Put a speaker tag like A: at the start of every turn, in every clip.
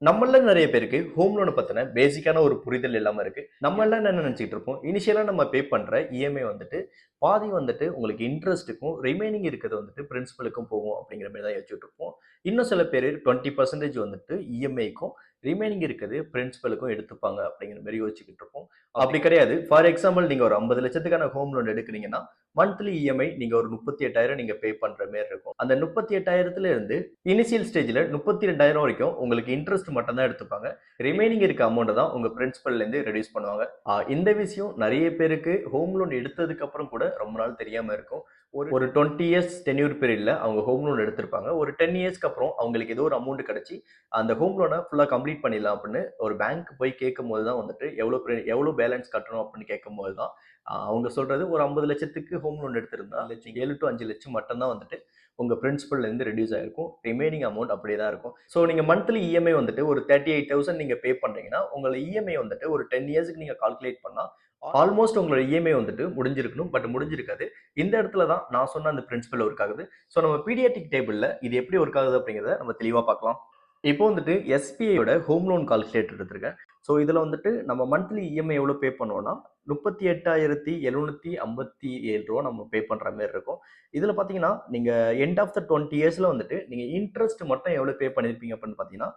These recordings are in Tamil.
A: நம்மள நெறைய பேருக்கு ஹோம் லோன பத்தின பேசிக்கான ஒரு புரிதல் இல்லாம இருக்கு. நம்ம எல்லாம் என்ன நெனச்சுட்டு இருப்போம், இனிஷியலா நம்ம பே பண்ற இஎம்ஐ வந்துட்டு, பாதி வந்துட்டு உங்களுக்கு இன்ட்ரெஸ்ட்டுக்கும், ரிமைனிங் இருக்கிறது வந்துட்டு பிரின்சிபலுக்கும் போகும் அப்படிங்கிற மாரி தான் யோசிச்சுட்டு இருப்போம். இன்னும் சில பேரு 20% வந்துட்டு இஎம்ஐக்கும், ரிமைனிங் இருக்கிறது பிரின்சிபலுக்கும் எடுத்துப்பாங்க அப்படிங்கிற மாரி யோசிச்சுக்கிட்டு இருப்போம். அப்படி கிடையாது. ஃபார் எக்ஸாம்பிள் நீங்க ஒரு 50,00,000க்கான ஹோம் லோன் எடுக்குறீங்கன்னா, மந்த்லி இஎம்ஐ நீங்க ஒரு 38,000 நீங்க பே பண்ற மாரி இருக்கும். அந்த 38,000த்துல இருந்து இனிஷியல் ஸ்டேஜ்ல 32,000 வரைக்கும் உங்களுக்கு இன்ட்ரெஸ்ட் மட்டும் தான் எடுத்துப்பாங்க. ரிமைனிங் இருக்க அமௌண்ட் தான் உங்க பிரின்சிபல்ல இருந்து ரெடியூஸ் பண்ணுவாங்க. இந்த விஷயம் நெறைய பேருக்கு ஹோம் லோன் எடுத்ததுக்கு அப்புறம் கூட ரொம்ப நாள் தெரியாம இருக்கும். ஒரு 20 இயர்ஸ் டென்யூர் பீரியட்ல அவங்க ஹோம் லோன் எடுத்திருப்பாங்க. ஒரு 10 இயர்ஸ்க்கு அப்புறம் அவங்களுக்கு ஏதோ ஒரு அமௌண்ட் கிடைச்சு, அந்த ஹோம் லோன ஃபுல்லா கம்ப்ளீட் பண்ணிடலாம் அப்படின்னு ஒரு பேங்க் போய் கேட்கும்போது தான் வந்துட்டு எவ்வளோ பேலன்ஸ் கட்டணும் அப்படின்னு கேட்கும்போது தான் அவங்க சொல்றது ஒரு 50,00,000க்கு ஹோம் லோன் எடுத்திருந்தா 7 டூ 5 லட்சம் மட்டும் தான் வந்துட்டு உங்க பிரின்சிபல்ல இருந்து ரெடியூஸ் ஆயிருக்கும். ரிமைனிங் அமௌண்ட் அப்படியே தான் இருக்கும். ஸோ நீங்க மந்த்லி இஎம்ஐ வந்துட்டு ஒரு 38,000 நீங்க பே பண்றீங்கன்னா, உங்கள இஎம்ஐ வந்துட்டு ஒரு 10 இயர்ஸ்க்கு நீங்க கால்குலேட் பண்ணா, ஆல்மோஸ்ட் உங்களோட இஎம்ஐ வந்துட்டு முடிஞ்சிருக்கணும். பட் முடிஞ்சிருக்காது. இந்த இடத்துல தான் நான் சொன்ன அந்த பிரின்சிபல் ஒர்க் ஆகுது. ஸோ நம்ம பீடியாட்ரிக் டேபிள்ல இது எப்படி ஒர்க் ஆகுது அப்படிங்கிறத நம்ம தெளிவா பார்க்கலாம். இப்போ வந்துட்டு எஸ்பிஐயோட ஹோம் லோன் கால்குலேட்டர் எடுத்திருக்கேன். ஸோ இதில் வந்துட்டு நம்ம மந்த்லி இஎம்ஐ எவ்வளோ பே பண்ணுவோம்னா, ரூ. 38,757 நம்ம பே பண்ணுற மாரி இருக்கும். இதில் பார்த்தீங்கன்னா, நீங்கள் எண்ட் ஆஃப் த 20 இயர்ஸில் வந்துட்டு நீங்கள் இன்ட்ரெஸ்ட் மட்டும் எவ்வளோ பே பண்ணியிருப்பீங்க அப்படின்னு பார்த்தீங்கன்னா,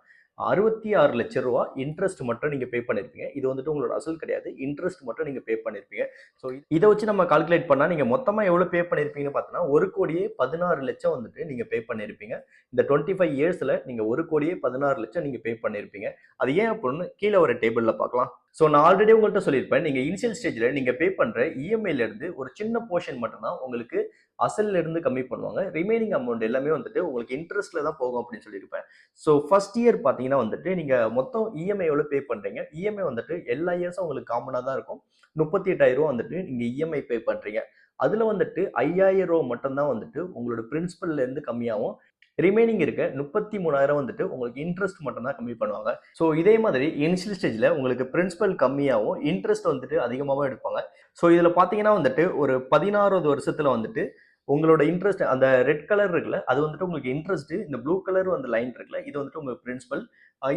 A: ரூ. 66,00,000 இன்ட்ரெஸ்ட் மட்டும் நீங்க பே பண்ணியிருப்பீங்க. இது வந்துட்டு உங்களோட அசல் கிடையாது. இன்ட்ரெஸ்ட் மட்டும் நீங்க பே பண்ணியிருப்பீங்க. ஸோ இத வச்சு நம்ம கால்குலேட் பண்ணா நீங்க மொத்தமா எவ்வளோ பே பண்ணியிருப்பீங்கன்னு பார்த்தோம்னா, 1,16,00,000 வந்துட்டு நீங்க பே பண்ணியிருப்பீங்க. இந்த 25 இயர்ஸ்ல நீங்க 1,16,00,000 நீங்க பே பண்ணியிருப்பீங்க. அது ஏன் அப்படின்னு கீழ ஒரு டேபிள்ல பார்க்கலாம். ஸோ நான் ஆல்ரெடி உங்கள்ட்ட சொல்லியிருப்பேன். நீங்க இனிஷியல் ஸ்டேஜ்ல நீங்க பே பண்ற இஎம்ஐல இருந்து ஒரு சின்ன போர்ஷன் மட்டும் தான் உங்களுக்கு அசல்ல இருந்து கம்மி பண்ணுவாங்க. ரிமைனிங் அமௌண்ட் எல்லாமே வந்துட்டு உங்களுக்கு இன்ட்ரெஸ்ட்ல தான் போகும் அப்படின்னு சொல்லியிருப்பேன். ஸோ ஃபர்ஸ்ட் இயர் பார்த்தீங்கன்னா வந்துட்டு, நீங்க மொத்தம் இஎம்ஐ எவ்வளோ பே பண்றீங்க? இஎம்ஐ வந்துட்டு எல்லா இயர்ஸும் உங்களுக்கு காமனா தான் இருக்கும். ரூ. 38,000 வந்துட்டு நீங்க இஎம்ஐ பே பண்றீங்க. அதுல வந்துட்டு ரூ. 5,000 மட்டும் தான் வந்துட்டு உங்களோட பிரின்சிபல்ல இருந்து கம்மியாகும். ரிமைனிங் இருக்க 33,000 வந்துட்டு உங்களுக்கு இன்ட்ரெஸ்ட் மட்டும் தான் கம்மி பண்ணுவாங்க. ஸோ இதே மாதிரி இனிஷியல் ஸ்டேஜ்ல உங்களுக்கு பிரின்சிபல் கம்மியாவும், இன்ட்ரெஸ்ட் வந்துட்டு அதிகமாவும் எடுப்பாங்க. ஸோ இதுல பார்த்தீங்கன்னா வந்துட்டு, ஒரு 16வது வருஷத்துல வந்துட்டு உங்களோட இன்ட்ரெஸ்ட் அந்த ரெட் கலர் இருக்குல்ல, அது வந்துட்டு உங்களுக்கு இன்ட்ரெஸ்ட். இந்த ப்ளூ கலர் வந்து லைன் இருக்குல்ல, இது வந்துட்டு உங்க பிரின்சிபல்.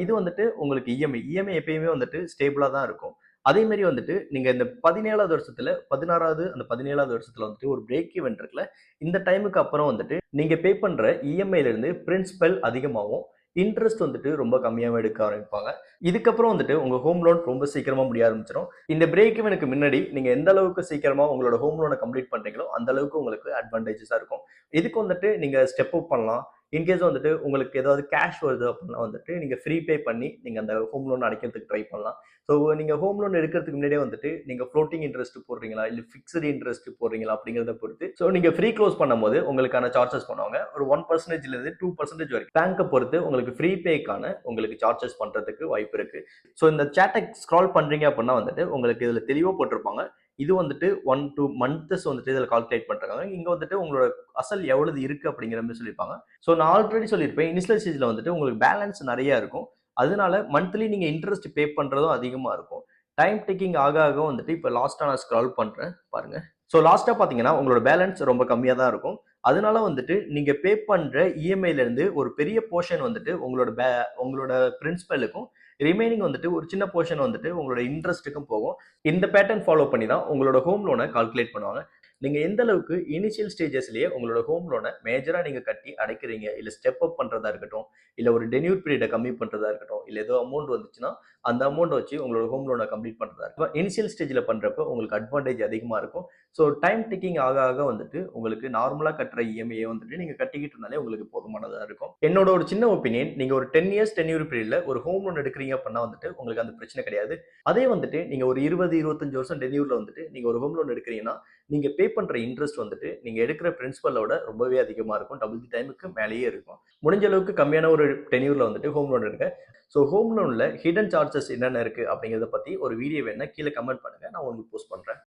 A: இது வந்துட்டு உங்களுக்கு இஎம்ஐ. இஎம்ஐ எப்பயுமே வந்துட்டு ஸ்டேபிளா தான் இருக்கும். அதே மாரி வந்துட்டு நீங்க இந்த 17வது வருஷத்துல 16வது அந்த 17வது வருஷத்துல வந்துட்டு ஒரு பிரேக் ஈவன் இருக்குல்ல, இந்த டைமுக்கு அப்புறம் வந்துட்டு நீங்க பே பண்ற இஎம்ஐல இருந்து பிரின்சிபல் அதிகமாவும், இன்ட்ரெஸ்ட் வந்துட்டு ரொம்ப கம்மியாவும் எடுக்க ஆரம்பிப்பாங்க. இதுக்கப்புறம் வந்துட்டு உங்க ஹோம் லோன் ரொம்ப சீக்கிரமா முடிய ஆரம்பிச்சிரும். இந்த பிரேக் ஈவனுக்கு முன்னாடி நீங்க எந்த அளவுக்கு சீக்கிரமா உங்களோட ஹோம் லோன கம்ப்ளீட் பண்றீங்களோ, அந்த அளவுக்கு உங்களுக்கு அட்வான்டேஜஸா இருக்கும். இதுக்கு வந்துட்டு நீங்க ஸ்டெப் அப் பண்ணலாம். இன்கேஸ் வந்துட்டு உங்களுக்கு ஏதாவது கேஷ் வருது அப்படின்னா வந்துட்டு நீங்க ஃப்ரீ பே பண்ணி நீங்க அந்த ஹோம் லோன் அடைக்கிறதுக்கு ட்ரை பண்ணலாம். ஸோ நீங்க ஹோம் லோன் எடுக்கிறதுக்கு முன்னாடியே வந்துட்டு நீங்க ஃப்ளோட்டிங் இன்ட்ரெஸ்ட் போடுறீங்களா, இல்ல ஃபிக்ஸ்டு இன்ட்ரெஸ்ட் போடுறீங்களா அப்படிங்கிறத பொறுத்து. ஸோ நீங்க ஃப்ரீ க்ளோஸ் பண்ணும்போது உங்களுக்கான சார்ஜஸ் பண்ணுவாங்க. ஒரு 1%ல இருந்து 2% வரைக்கும் பேங்கை பொறுத்து உங்களுக்கு ஃப்ரீ பேக்கான உங்களுக்கு சார்ஜஸ் பண்றதுக்கு வாய்ப்பு இருக்கு. ஸோ இந்த சேட்டை ஸ்க்ரால் பண்றீங்க அப்படின்னா வந்துட்டு உங்களுக்கு இதுல தெளிவா போட்டிருப்பாங்க. இது வந்துட்டு 1 2 மந்த்ஸ் வந்துட்டு இதில் கால்குலேட் பண்றாங்க. இங்க வந்துட்டு உங்களோட அசல் எவ்வளவு இருக்கு அப்படிங்கிற மாதிரி சொல்லியிருப்பாங்க. ஸோ நான் ஆல்ரெடி சொல்லியிருப்பேன், இனிஷியல் ஸ்டேஜ்ல வந்துட்டு உங்களுக்கு பேலன்ஸ் நிறைய இருக்கும். அதனால மந்த்லி நீங்க இன்ட்ரெஸ்ட் பே பண்றதும் அதிகமா இருக்கும். டைம் டேக்கிங் ஆக ஆக வந்துட்டு இப்போ லாஸ்டா நான் ஸ்க்ரால் பண்றேன் பாருங்க. ஸோ லாஸ்டா பாத்தீங்கன்னா உங்களோட பேலன்ஸ் ரொம்ப கம்மியா தான் இருக்கும். அதனால வந்துட்டு நீங்க பே பண்ற இஎம்ஐல இருந்து ஒரு பெரிய போர்ஷன் வந்துட்டு உங்களோட பிரின்சிபலுக்கும், ரிமைனிங் வந்துட்டு ஒரு சின்ன போர்ஷன் வந்துட்டு உங்களோட இன்ட்ரெஸ்ட்டுக்கும் போகும். இந்த பேட்டர்ன் ஃபாலோ பண்ணி தான் உங்களோட ஹோம் லோனை கால்குலேட் பண்ணுவாங்க. நீங்க எந்த அளவுக்கு இனிஷியல் ஸ்டேஜஸ்லயே உங்களோட ஹோம் லோனை மேஜரா நீங்க கட்டி அடைக்கிறீங்க, இல்ல ஸ்டெப் அப் பண்றதா இருக்கட்டும், இல்ல ஒரு டென்யூர் பீரியட கம்மி பண்றதா இருக்கட்டும், இல்ல ஏதோ அமௌண்ட் வந்துச்சுன்னா அந்த அமௌண்ட் வச்சு உங்களோட ஹோம் லோனை கம்ப்ளீட் பண்றதா இருக்கும். இனிஷியல் ஸ்டேஜ்ல பண்றப்ப உங்களுக்கு அட்வான்டேஜ் அதிகமா இருக்கும். ஸோ டைம் டிக்கிங் ஆக ஆக வந்துட்டு உங்களுக்கு நார்மலா கட்டுற இஎம்ஐயை வந்துட்டு நீங்க கட்டிக்கிட்டு இருந்தாலே உங்களுக்கு போதுமானதா இருக்கும். என்னோட ஒரு சின்ன ஒப்பீனியன், நீங்க ஒரு 10 இயர்ஸ் டென்யூர் பீரியட்ல ஒரு ஹோம் லோன் எடுக்கிறீங்க அப்படின்னா வந்துட்டு உங்களுக்கு அந்த பிரச்சனை கிடையாது. அதே வந்துட்டு நீங்க ஒரு 20 25 வருஷம் டென்யூர்ல வந்துட்டு நீங்க ஒரு ஹோம் லோன் எடுக்கிறீங்கன்னா, நீங்க பே பண்ற இன்ட்ரெஸ்ட் வந்துட்டு நீங்க எடுக்கிற பிரின்சிபலோட ரொம்பவே அதிகமா இருக்கும். டபுள் தி டைமுக்கு மேலேயே இருக்கும். முடிஞ்ச அளவுக்கு கம்மியான ஒரு டென்யூர்ல வந்துட்டு ஹோம் லோன் எடுங்க. ஸோ ஹோம் லோன்ல ஹிடன் சார்ஜஸ் என்னென்ன இருக்கு அப்படிங்கிறத பத்தி ஒரு வீடியோ வேணா கீழே கமெண்ட் பண்ணுங்க. நான் உங்களுக்கு போஸ்ட் பண்றேன்.